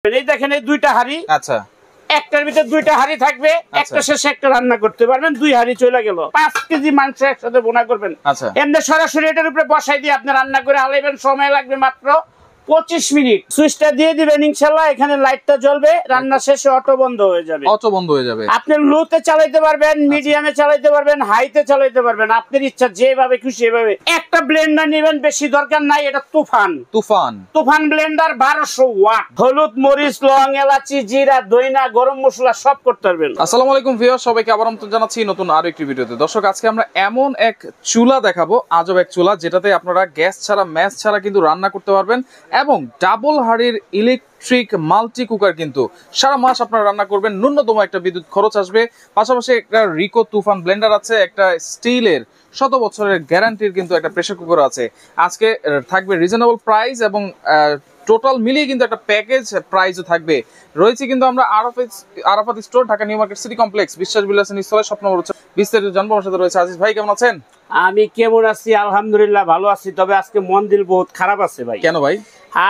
এই দেখেন এই দুইটা হাড়ি। আচ্ছা, একটার ভিতরে দুইটা হাড়ি থাকবে, একটা শেষে একটা রান্না করতে পারবেন। 2 হাড়ি চলে গেল। 5 কেজি মাংস একসাথে বোনা করবেন। আচ্ছা, এমনি সরাসরি এটার উপরে বসাই দিয়ে আপনি রান্না করে আলাইবেন। সময় লাগবে মাত্র 25 মিনিট। সুইচটা দিয়ে দিবেন, ইনশাআল্লাহ এখানে লাইটটা জ্বলবে। রান্না শেষে অটো বন্ধ হয়ে যাবে। অটো বন্ধ হয়ে যাবে। আপনি লোতে চালাইতে পারবেন, মিডিয়ামে চালাইতে পারবেন, হাইতে চালাইতে পারবেন। আপনার ইচ্ছা যেভাবে খুশি এভাবে। একটা ব্লেন্ডার নেবেন, বেশি দরকার নাই। এটা তুফান ব্লেন্ডার 1200 ওয়াট। হলুদ, মরিচ, লং, এলাচি, জিরা, দইনা, গরম মশলা সব করতে পারবেন। আসসালামু আলাইকুম ভিউয়ার, সবাইকে আবার আমন্ত্রণ জানাচ্ছি নতুন আরো একটি ভিডিওতে। দর্শক, আজকে আমরা এমন এক চুলা দেখাবো, আজব এক চুলা, যেটাতে আপনারা গ্যাস ছাড়া, ম্যাচ ছাড়া কিন্তু রান্না করতে পারবেন এবং ডাবল হাড়ির ইলেকট্রিক মাল্টি কুকার কিন্তু সারা মাস আপনারা রান্না করবেন। ন্যূনতম একটা বিদ্যুৎ খরচ আসবে। পাশাপাশি একটা রিকো তুফান ব্লেন্ডার আছে, একটা স্টিলের 100 বছরের গ্যারান্টির কিন্তু একটা প্রেসার কুকার আছে। আজকে থাকবে রিজনেবল প্রাইস এবং টোটাল মিলিয়ে কিন্তু একটা প্যাকেজ প্রাইসও থাকবে। রয়েছে কিন্তু আমরা Arafat store, Dhaka new market city complex, বিশ্বাস বিলাসিনী স্থলে স্বপ্ন বলছে। বিস্তারিত জানবো। আমার সাথে রয়েছে আজিজ ভাই। কেমন আছেন? আমি কেমন আছি? আলহামদুলিল্লাহ ভালো আছি। তবে আজকে মন দিল বহুত খারাপ আছে ভাই। কেন ভাই?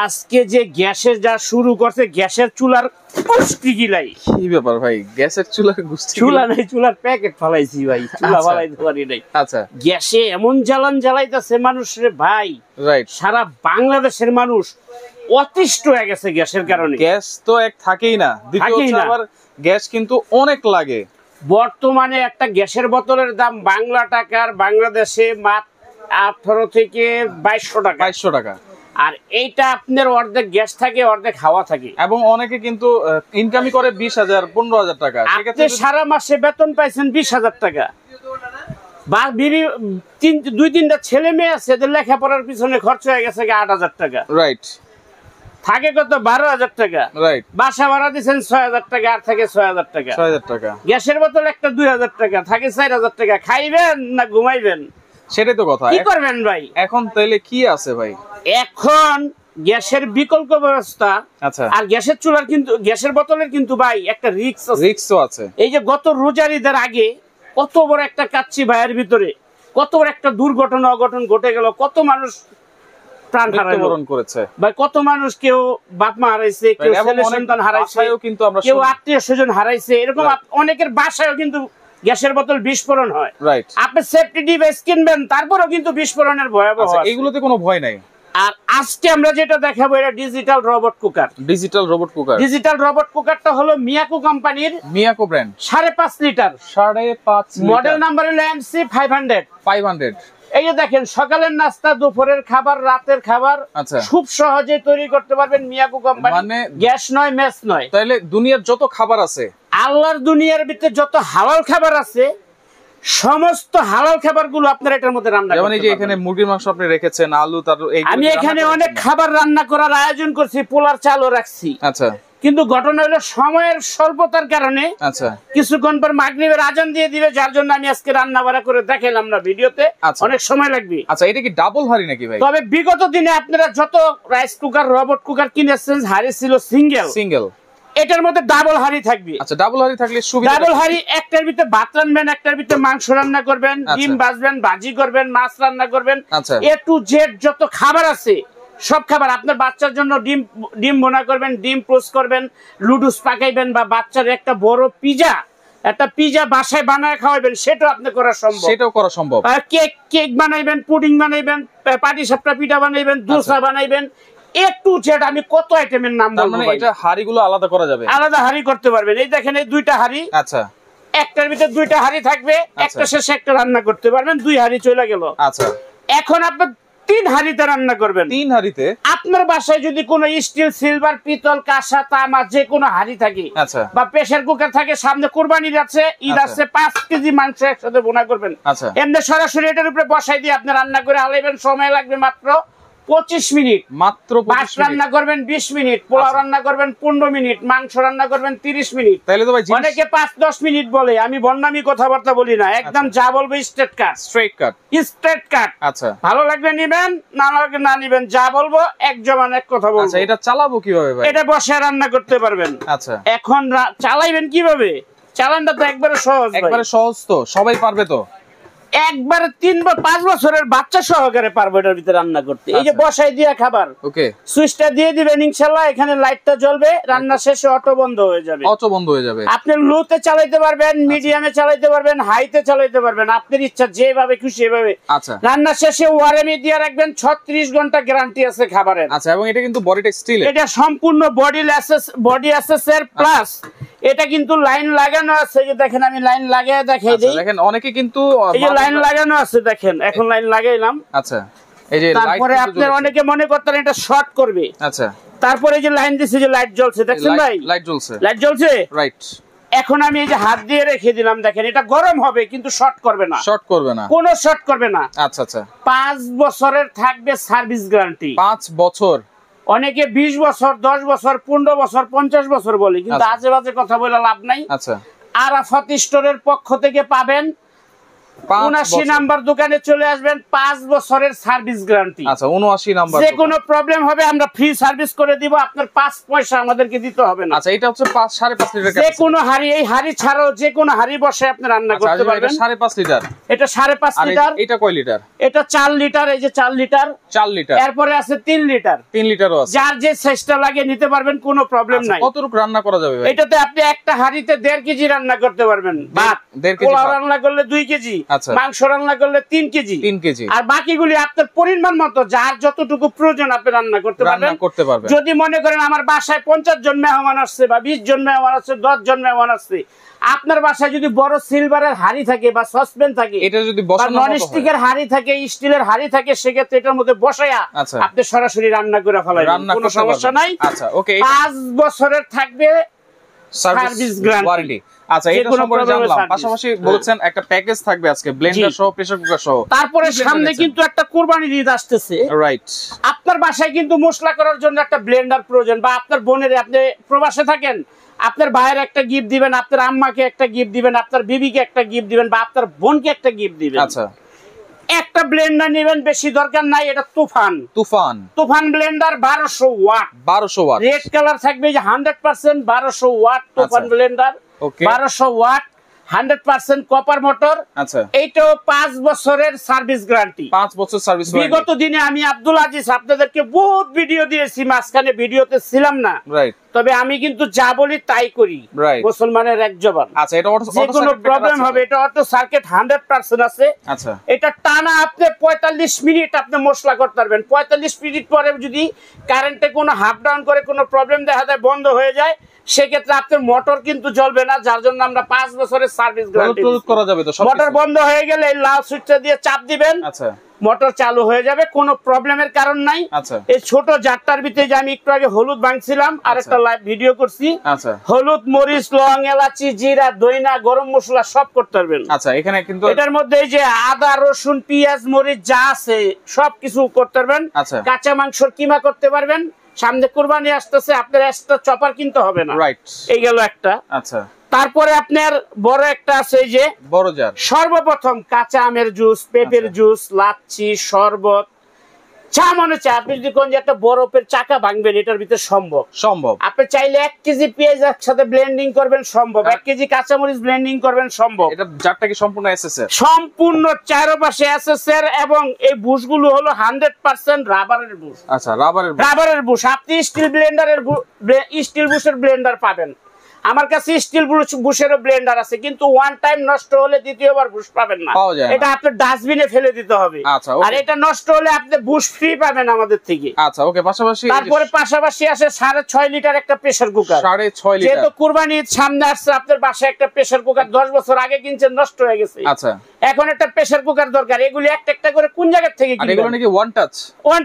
আজকে যে গ্যাসের যা শুরু করছে, গ্যাসের চুলার গুষ্টি গিলাই। কি ব্যাপার ভাই? গ্যাসের চুলার গুষ্টি? চুলা নাই, চুলার প্যাকেট ফালাইছি ভাই। চুলা ফালাইতে পারি নাই। আচ্ছা, গ্যাসে এমন জ্বালান জ্বালাইতেছে মানুষের ভাই। রাইট। সারা বাংলাদেশের মানুষ অতিষ্ঠ হয়ে গেছে গ্যাসের কারণে। গ্যাস তো এক থাকেই না, দ্বিতীয় আবার গ্যাস কিন্তু অনেক লাগে। বর্তমানে একটা গ্যাসের বোতলের দাম বাংলা টাকার বাংলাদেশে মাত্র 18 থেকে 2200 টাকা। আর এইটা আপনার অর্ধেক গ্যাস থাকে, অর্ধেক হাওয়া থাকে। এবং অনেকে কিন্তু ইনকামই করে 20,000 15,000 টাকা। আপনি সারা মাসে বেতন পাইছেন 20,000 টাকা। বা বিবি 2-3টা ছেলে মেয়ে আছে, এদের লেখাপড়ার পিছনে খরচ হয়ে গেছে 8,000 টাকা। রাইট। থাকে কত? 12,000 টাকা। রাইট। বাসা ভাড়া দিচ্ছেন 6,000 টাকা, আর থাকে 6,000 টাকা। 6,000 টাকা। গ্যাসের বোতল একটা 2,000 টাকা, থাকে 4,000 টাকা। খাইবেন না ঘুমাইবেন? সেটাই তো কথা। কি করবেন ভাই? এখন তাইলে কি আছে ভাই? এখন গ্যাসের বিকল্প ব্যবস্থা। আচ্ছা। আর গ্যাসের চুলার কিন্তু, গ্যাসের বোতলের কিন্তু ভাই একটা রিস্কও আছে। এই যে গত রোজার ঈদের আগে কত বড় একটা কাচ্চি ভাইয়ের ভিতরে কত বড় একটা দুর্ঘটনা অঘটন ঘটে গেল। কত মানুষ প্রাণ হারাইবরণ করেছে ভাই। কত মানুষ, কেউ বাপ মা হারাইছে, কেউ ছেলে সন্তান হারাইছে, কেউ আত্মীয় স্বজন হারাইছে। এরকম অনেকের বাসায়ও কিন্তু গ্যাসের বোতল বিস্ফোরণ হয়। রাইট। আপনি সেফটি ডিভাইস কিনবেন, তারপরেও কিন্তু বিস্ফোরণের ভয়াবহ। এগুলোতে কোনো ভয় নাই। আর আজকে আমরা যেটা দেখাবো, এটা digital robot cooker. Digital robot কুকারটা হলো মিয়াকো কোম্পানির, Miyako brand. 5.5 litre. Model number হলো MC 500। এই যে দেখেন, সকালের নাস্তা, দুপুরের খাবার, রাতের খাবার খুব সহজে তৈরি করতে পারবেন মিয়াকো কোম্পানি। মানে গ্যাস নয়, মেস নয়। তাহলে দুনিয়ার যত খাবার আছে, আল্লাহর দুনিয়ার ভিতরে যত হালাল খাবার আছে, সমস্ত হালাল খাবারগুলো আপনারা এটার মধ্যে রান্না করতে পারবেন। যেমন এই যে এখানে মুরগির মাংস আপনি রেখেছেন, আলু, আমি এখানে অনেক খাবার রান্না করার আয়োজন করছি, পোলার চালও রাখছি। আচ্ছা। কিন্তু ঘটনা হলো সময়ের স্বল্পতার কারণে কিছুক্ষণ পর মাগরিবের আজান দিয়ে দিবে, যার জন্য আমি আজকে রান্না বাড়া করে দেখাইলাম না ভিডিওতে। অনেক সময় লাগবে। আচ্ছা, এটা কি ডাবল হাড়ি নাকি ভাই? তবে বিগত দিনে আপনারা যত রাইস কুকার, রোবট কুকার কিনেছেন, হাড়ি ছিল সিঙ্গেল। এটার মধ্যে ডাবল হাড়ি থাকবে। আচ্ছা, ডাবল হাড়ি থাকলে সুবিধা? ডাবল হাড়ি, একটার ভিতরে ভাত রান্নাবেন, একটার ভিতরে মাংস রান্না করবেন, ডিম ভাজবেন, ভাজি করবেন, মাছ রান্না করবেন। A to Z যত খাবার আছে সব খাবার। আপনার বাচ্চার জন্য ডিম বোনা করবেন, ডিম পোস্ট করবেন, লুডুস পাকাইবেন, বা বাচ্চার একটা বড় পিজা বাসায় বানায় খাওয়াবেন, সেটাও আপনি করা সম্ভব। কেক বানাইবেন, পুডিং বানাইবেন, পাটিসাপটা পিঠা বানাইবেন, দোসা বানাইবেন, A to Z। আমি কত আইটেমের নাম বলবো। মানে এটা হাড়িগুলো আলাদা করা যাবে, আলাদা হাড়ি করতে পারবেন। এই দেখেন এই দুইটা হাড়ি। আচ্ছা। একটার ভিতরে দুইটা হাড়ি থাকবে, একটা শেষে একটা রান্না করতে পারবেন। 2 হাড়ি চলে গেল। আচ্ছা। এখন আপনি 3 হাড়িতে রান্না করবেন। 3 হাড়িতে? আপনার বাসায় যদি কোনো স্টিল, সিলভার, পিতল, কাঁসা, তামা যে কোনো হাড়ি থাকে, বা প্রেসার কুকার থাকে, সামনে কুরবানির আছে, ঈদ আছে, 5 কেজি মাংস একসাথে বোনা করবেন। এমনি সরাসরি এটার উপরে বসাই দিয়ে আপনি রান্না করে আলাইবেন। সময় লাগবে মাত্র 25 মিনিট। মাত্র 25 মিনিট। রান্না করবেন 20 মিনিট, পোলাও রান্না করবেন 15 মিনিট, মাংস রান্না করবেন 30 মিনিট। তাহলে তো ভাই অনেকে 5-10 মিনিট বলে, আমি বন্নামি কথাবার্তা বলি না, একদম যা বলবো স্ট্রেট কাট। আচ্ছা। ভালো লাগবে নিবেন, না লাগবে না নিবেন। যা বলবো এক জবান এক কথা বলবো। আচ্ছা, এটা চালাবো কিভাবে ভাই? এটা বসে রান্না করতে পারবেন। আচ্ছা। এখন চালাইবেন কিভাবে? চালানটা তো একবারে সহজ তো সবাই পারবে তো? একবারে 3 বা 5 বছরের বাচ্চা সহকারে পারবো এটার ভিতরে রান্না করতে। এই যে বসাই দিয়া খাবার, ওকে, সুইচটা দিয়ে দিবেন ইনশাআল্লাহ, এখানে লাইটটা জ্বলবে, রান্না শেষে অটো বন্ধ হয়ে যাবে। অটো বন্ধ হয়ে যাবে। আপনি লোতে চালাতে পারবেন, মিডিয়ামে চালাতে পারবেন, হাইতে চালাতে পারবেন, আপনার ইচ্ছা যেভাবে খুশি এভাবে। আচ্ছা, রান্না শেষে ওয়ারেন্টি দিয়ে রাখবেন, 36 ঘন্টা গ্যারান্টি আছে খাবারের। আচ্ছা, এবং এটা কিন্তু বডিটা স্টিল, এটা সম্পূর্ণ বডি অ্যাসেসের প্লাস এটা কিন্তু লাইন লাগানো আছে। যে দেখেন আমি লাইন লাগিয়ে দেখাই দেই। দেখেন অনেকে কিন্তু এই যে লাইন লাগানো আছে দেখেন, এখন লাইন লাগাইলাম। আচ্ছা, এই যে তারপরে আপনারা অনেকে মনে করতেন এটা শর্ট করবে। আচ্ছা, তারপরে এই যে লাইন দিছে, যে লাইট জ্বলছে দেখছেন ভাই, লাইট জ্বলছে, লাইট জ্বলছে, রাইট। এখন আমি এই যে হাত দিয়ে রেখে দিলাম, দেখেন এটা গরম হবে কিন্তু শর্ট করবে না, শর্ট করবে না, কোনো শর্ট করবে না। আচ্ছা আচ্ছা, 5 বছরের থাকবে সার্ভিস গ্যারান্টি। 5 বছর। অনেকে 20 বছর, 10 বছর, 15 বছর, 50 বছর বলে, কিন্তু আজে বাজে কথা বলে লাভ নাই। আচ্ছা, আরাফাত স্টোরের পক্ষ থেকে পাবেন 79 নাম্বার দোকানে চলে আসবেন, 5 বছরের সার্ভিস গ্যারান্টি। আচ্ছা, 79 নাম্বার। যে কোনো প্রবলেম হবে আমরা ফ্রি সার্ভিস করে দিব, আপনার 5 পয়সা আমাদেরকে দিতে হবে না। আচ্ছা, এটা হচ্ছে 5.5 লিটার। যে কোনো হাড়ি, এই হাড়ি ছাড়াও যে কোনো হাড়ি বসে আপনি রান্না করতে পারবেন। 5.5 লিটার। এটা 5.5 লিটার। এটা কয় লিটার? এটা 4 লিটার। এই যে 4 লিটার, 4 লিটার। এরপরে আছে 3 লিটার। 3 লিটারও আছে। যার যে সাইজটা লাগে নিতে পারবেন, কোনো প্রবলেম নাই। কতটুকু রান্না করা যাবে ভাই? এটাতে আপনি একটা হাড়িতে 1.5 কেজি রান্না করতে পারবেন। ভাত 1.5 কেজি, পোলাও রান্না করলে 2 কেজি, মাংস রান্না করলে 3 কেজি, 3 কেজি। আর বাকিগুলি আপনার পরিমাণ মতো যার যতটুকু প্রয়োজন আপনি রান্না করতে পারবেন। যদি মনে করেন আমার বাসায় 50 জন মেহমান আসছে বা 20 জন মেহমান আসছে, 10 জন মেহমান আসছে, আপনার বাসায় যদি বড় সিলভারের হাড়ি থাকে বা সসপ্যান থাকে, এটা যদি বসানো নন স্টিকের হাড়ি থাকে, স্টিলের হাড়ি থাকে, সেক্ষেত্রে এটার মধ্যে বসায়া আপনি সরাসরি রান্না করে ফেলাবেন, কোনো সমস্যা নাই। আচ্ছা, ওকে। 5 বছরের থাকবে সার্ভিস গ্যারান্টি। আচ্ছা, এটা সম্পর্কে জানলাম। পাশাপাশি বলছেন একটা প্যাকেজ থাকবে আজকে, ব্লেন্ডার সহ, প্রেসার কুকার সহ। তারপরে সামনে কিন্তু একটা কুরবানির ঈদ আসতেছে, রাইট। আপনার বাসায় কিন্তু মশলা করার জন্য একটা ব্লেন্ডার প্রয়োজন, বা আপনার বোনের, আপনি প্রবাসে থাকেন, আপনার ভাইয়ের একটা গিফট দিবেন, আপনার আম্মাকে একটা গিফট দিবেন, আপনার বিবিকে একটা গিফট দিবেন, বা আপনার বোনকে একটা গিফট দিবেন। আচ্ছা, একটা ব্লেন্ডার নেবেন, বেশি দরকার নাই। এটা Toofan blender 1200 watt. 1200 watt. Red colour থাকবে, যে 100% 1200 watt Toofan blender. 1200 watt, 100% copper motor. আচ্ছা, এইটাও 5 বছরের সার্ভিস গ্যারান্টি। 5 বছর সার্ভিস গ্যারান্টি। বিগত দিনে আমি আব্দুল আজিজ আপনাদেরকে বহুত ভিডিও দিয়েছি, মাঝখানে ভিডিওতে ছিলাম না, রাইট। তবে আমি কিন্তু যা বলি তাই করি, মুসলমানের এক জবান। আচ্ছা, এটা যে কোনো প্রবলেম হবে, এটা অটো সার্কিট 100% আছে। আচ্ছা, এটা টানা আপনি 45 মিনিট আপনি মশলা করতে পারবেন। 45 মিনিট পরে যদি কারেন্টে কোনো হাফ ডাউন করে কোনো প্রবলেম দেখা যায়, বন্ধ হয়ে যায়, সেক্ষেত্রে আপনার মোটর কিন্তু জ্বলবে না, যার জন্য আমরা 5 বছরের সার্ভিস গ্যারান্টি করা যাবে। তো মোটর বন্ধ হয়ে গেলে লাল সুইচটা দিয়ে চাপ দিবেন, আচ্ছা, মোটর চালু হয়ে যাবে, কোনো প্রবলেমের কারণ নাই। আচ্ছা, এই ছোট জারটার ভিতরে যে আমি একটু আগে হলুদ ভাঙছিলাম, আর একটা লাইভ ভিডিও করছি, আচ্ছা, হলুদ, মরিচ, লং, এলাচি, জিরা, দইনা, গরম মশলা সব করতে পারবেন। আচ্ছা, এখানে কিন্তু এটার মধ্যে এই যে আদা, রসুন, পেঁয়াজ, মরিচ যা আছে সবকিছু করতে পারবেন। আচ্ছা, কাঁচা মাংসর কিমা করতে পারবেন। সামনে কুরবানি আসতেছে, আপনার এক্সট্রা চপার কিনতে হবে না, রাইট। এই গেল একটা। আচ্ছা, তারপরে আপনার বড় একটা আছে, এই যে বড় জার। সর্বপ্রথম কাঁচা আমের জুস, পেঁপের জুস, লাচ্ছি, শরবত, চা মনে চায়, আপনি যদি কোন যে একটা বরফের চাকা ভাঙবেন, এটার ভিতরে সম্ভব। আপনি চাইলে 1 কেজি পেঁয়াজ একসাথে ব্লেন্ডিং করবেন, সম্ভব। 1 কেজি কাঁচামরিচ ব্লেন্ডিং করবেন, সম্ভব। এটা জারটা কি সম্পূর্ণ এসএসআর? সম্পূর্ণ চারপাশে এসএসআর, এবং এই বুশগুলো হলো 100% রাবারের বুশ। আচ্ছা, রাবারের বুশ। আপনি স্টিল বুশের ব্লেন্ডার পাবেন, আমার কাছে স্টিল বুশেরও ব্লেন্ডার আছে, কিন্তু ওয়ান টাইম নষ্ট হলে দ্বিতীয়বার বুশ পাবেন না, এটা আপনি ডাস্টবিনে ফেলে দিতে হবে। আচ্ছা, আর এটা নষ্ট হলে আপনি বুশ ফ্রি পাবেন আমাদের থেকে। আচ্ছা, ওকে। তারপরে পাশাপাশি আসে 6.5 লিটার একটা প্রেসার কুকার। 6.5 লিটার। যেহেতু কুরবানির সামনে আসছে, আপনার বাসায় একটা প্রেসার কুকার 10 বছর আগে কিনছেন, নষ্ট হয়ে গেছে। আচ্ছা, এখন একটা প্রেসার কুকার দরকার। এগুলি একটা একটা করে কোন জায়গা থেকে কিনবেন? এগুলো নাকি ওয়ান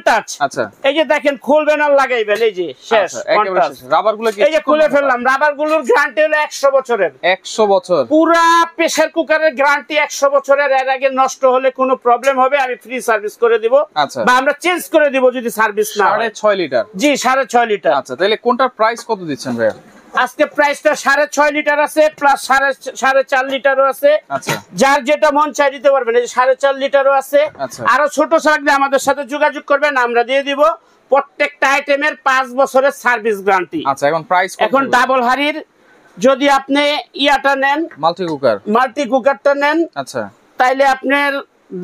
টাচ। আচ্ছা, এই যে দেখেন, খুলবেন আর লাগাইবেন, এই যে শেষ। রাবারগুলো কি? এই যে খুলে ফেললাম। রাবারগুলোর গ্যারান্টি হলো 100 বছরের। 100 বছর পুরা প্রেসার কুকারের গ্যারান্টি 100 বছরের। এর আগে নষ্ট হলে কোনো প্রবলেম হবে, আমি ফ্রি সার্ভিস করে দিব, বা আমরা চেঞ্জ করে দিব যদি সার্ভিস না হয়। 6.5 লিটার। জি, 6.5 লিটার। আচ্ছা, তাহলে কোনটার প্রাইস কত দিচ্ছেন ভাই? আজকে প্রাইসটা 6.5 লিটার আছে, প্লাস 4.5 লিটারও আছে। আচ্ছা, যার যেটা মন চাই দিতে পারবেন। এই 4.5 লিটারও আছে। আরো ছোট থাকলে আমাদের সাথে যোগাযোগ করবেন, আমরা দিয়ে দিব। প্রত্যেকটা আইটেমের 5 বছরের সার্ভিস গ্যারান্টি। আচ্ছা, এখন প্রাইস, এখন ডাবল হাড়ির যদি আপনি ইয়াটা নেন, মাল্টি কুকারটা নেন, আচ্ছা, তাইলে আপনার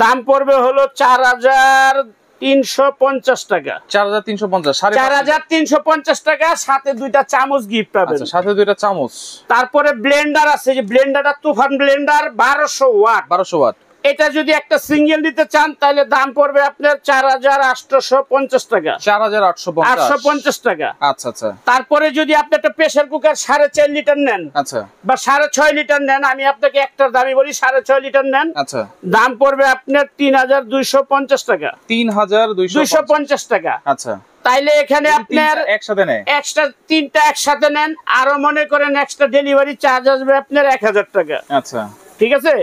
দাম পড়বে হলো 4350 টাকা। 4350, 4350 টাকা, সাথে দুইটা চামচ গিফট পাবেন। আচ্ছা, সাথে দুইটা চামচ। তারপরে ব্লেন্ডার আছে, যে ব্লেন্ডারটা তুফান ব্লেন্ডার 1200 ওয়াট। 1200 ওয়াট। এটা যদি একটা সিঙ্গেল নিতে চান তাহলে দাম পড়বে আপনার 4850 টাকা। 4850 টাকা। আচ্ছা আচ্ছা। তারপরে যদি আপনি একটা প্রেসার কুকার 4.5 লিটার নেন, আচ্ছা, বা 6.5 লিটার নেন, আমি আপনাকে একটার দামই বলি, 6.5 লিটার নেন, আচ্ছা, দাম পড়বে আপনার 3250 টাকা। 3250 টাকা। আচ্ছা। তাইলে এখানে আপনার একসাথে নেয়, এক্সট্রা তিনটা একসাথে নেন, আরো মনে করেন এক্সট্রা ডেলিভারি চার্জ আসবে আপনার 1000 টাকা। আচ্ছা, ঠিক আছে।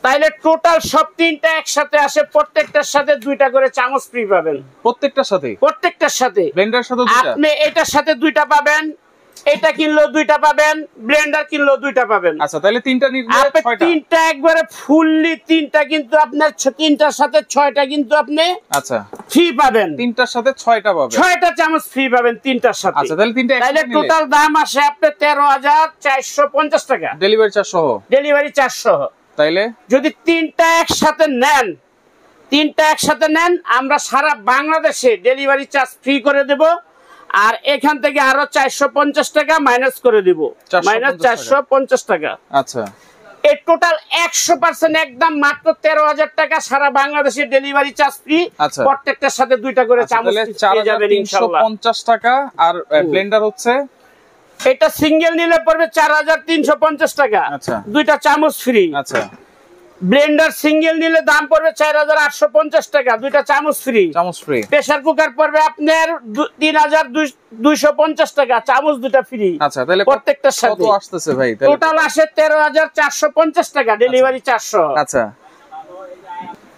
তাইলে টোটাল সব তিনটা একসাথে আসে, প্রত্যেকটার সাথে দুইটা করে চামচ ফ্রি পাবেন। প্রত্যেকটার সাথে? প্রত্যেকটার সাথে। ব্লেন্ডারের সাথে দুইটা? আপনি এটার সাথে দুইটা পাবেন, এটা কিনলেও দুইটা পাবেন, ব্লেন্ডার কিনলেও দুইটা পাবেন। আচ্ছা, তাহলে তিনটা নিলে আপনি 6টা? তিনটা একবারে ফুললি তিনটা কিন্তু আপনার তিনটার সাথে 6টা কিন্তু আপনি আচ্ছা ফ্রি পাবেন। তিনটার সাথে 6টা পাবেন, 6টা চামচ ফ্রি পাবেন তিনটার সাথে। আচ্ছা, তাহলে তিনটা তাহলে একসাথে নিলে টোটাল দাম আসে আপনার 13450 টাকা, ডেলিভারি চার্জ সহ। ডেলিভারি চার্জ সহ। তাইলে যদি তিনটা একসাথে নেন, আমরা সারা বাংলাদেশে ডেলিভারি চার্জ ফ্রি করে দেব, আর এখান থেকে আরো 450 টাকা মাইনাস করে দিব, মাইনাস 450 টাকা। আচ্ছা, এই টোটাল 100% একদম মাত্র 13000 টাকা, সারা বাংলাদেশে ডেলিভারি চার্জ ফ্রি। আচ্ছা, প্রত্যেকটার সাথে দুইটা করে চামচ পেয়ে যাবেন ইনশাআল্লাহ। 4350 টাকা। আর ব্লেন্ডার হচ্ছে, এটা সিঙ্গেল নিলে পড়বে 4350 টাকা, আচ্ছা, দুইটা চামচ ফ্রি। আচ্ছা। ব্লেন্ডার সিঙ্গেল নিলে দাম পড়বে 4850 টাকা, দুইটা চামচ ফ্রি, চামচ ফ্রি। প্রেসার কুকার পড়বে আপনার 3250 টাকা, চামচ দুটা ফ্রি। আচ্ছা, তাহলে প্রত্যেকটার সাথে কত আসতেছে ভাই? টোটাল আসে 13450 টাকা, ডেলিভারি 400। আচ্ছা,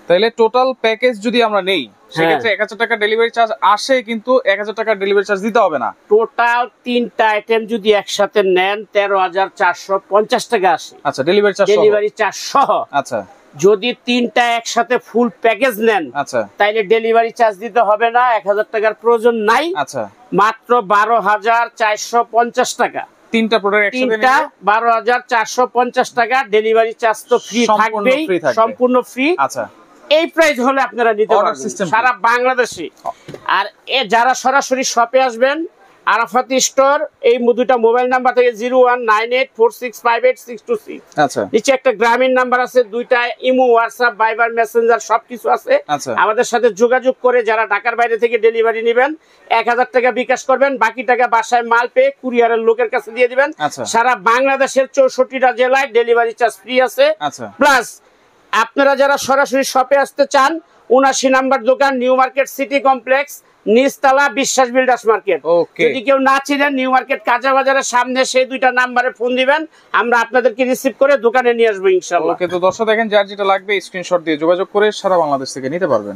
তাহলে টোটাল প্যাকেজ যদি আমরা নেই সেক্ষেত্রে 1000 টাকা ডেলিভারি চার্জ আসে, কিন্তু 1000 টাকা ডেলিভারি চার্জ দিতে হবে না। টোটাল তিনটা আইটেম যদি একসাথে নেন 13450 টাকা আসে। আচ্ছা, ডেলিভারি চার্জ, ডেলিভারি চার্জ সহ। আচ্ছা, যদি তিনটা একসাথে ফুল প্যাকেজ নেন, আচ্ছা, তাইলে ডেলিভারি চার্জ দিতে হবে না, 1000 টাকার প্রয়োজন নাই। আচ্ছা, মাত্র 12450 টাকা। তিনটা প্রোডাক্ট একসাথে তিনটা 12450 টাকা, ডেলিভারি চার্জ তো ফ্রি থাকবেই, সম্পূর্ণ ফ্রি। আচ্ছা, এই প্রাইস হলে আপনারা নিতে পারবেন সারা বাংলাদেশে। আর যারা সরাসরি শপে আসবেন, আরাফাত স্টোর, এই দুটো মোবাইল নাম্বার থেকে 019846586626। আচ্ছা, নিচে একটা গ্রামীণ নাম্বার আছে, দুইটা ইমো, হোয়াটসঅ্যাপ, ভাইবার, মেসেঞ্জার সবকিছু আছে। আচ্ছা, আমাদের সাথে যোগাযোগ করে যারা ঢাকার বাইরে থেকে ডেলিভারি নেবেন 1000 টাকা বিকাশ করবেন, বাকি টাকা বাসায় মাল পেয়ে কুরিয়ারের লোকের কাছে দিয়ে দিবেন। আচ্ছা, সারা বাংলাদেশের 64টা জেলায় ডেলিভারি চার্জ ফ্রি আছে। আচ্ছা, প্লাস আপনারা যারা সরাসরি শপে আসতে চান, 79 নাম্বার দোকান, নিউ মার্কেট সিটি কমপ্লেক্স, নিচতলা, বিশ্বাস বিল্ডার্স মার্কেট। যদি কেউ না চিনেন, নিউ মার্কেট কাঁচা বাজারের সামনে সেই দুইটা নাম্বারে ফোন দিবেন, আমরা আপনাদেরকে রিসিভ করে দোকানে নিয়ে আসবো ইনশাআল্লাহ। ওকে, তো দর্শক দেখেন, যার যেটা লাগবে স্ক্রিনশট দিয়ে যোগাযোগ করে সারা বাংলাদেশ থেকে নিতে পারবেন।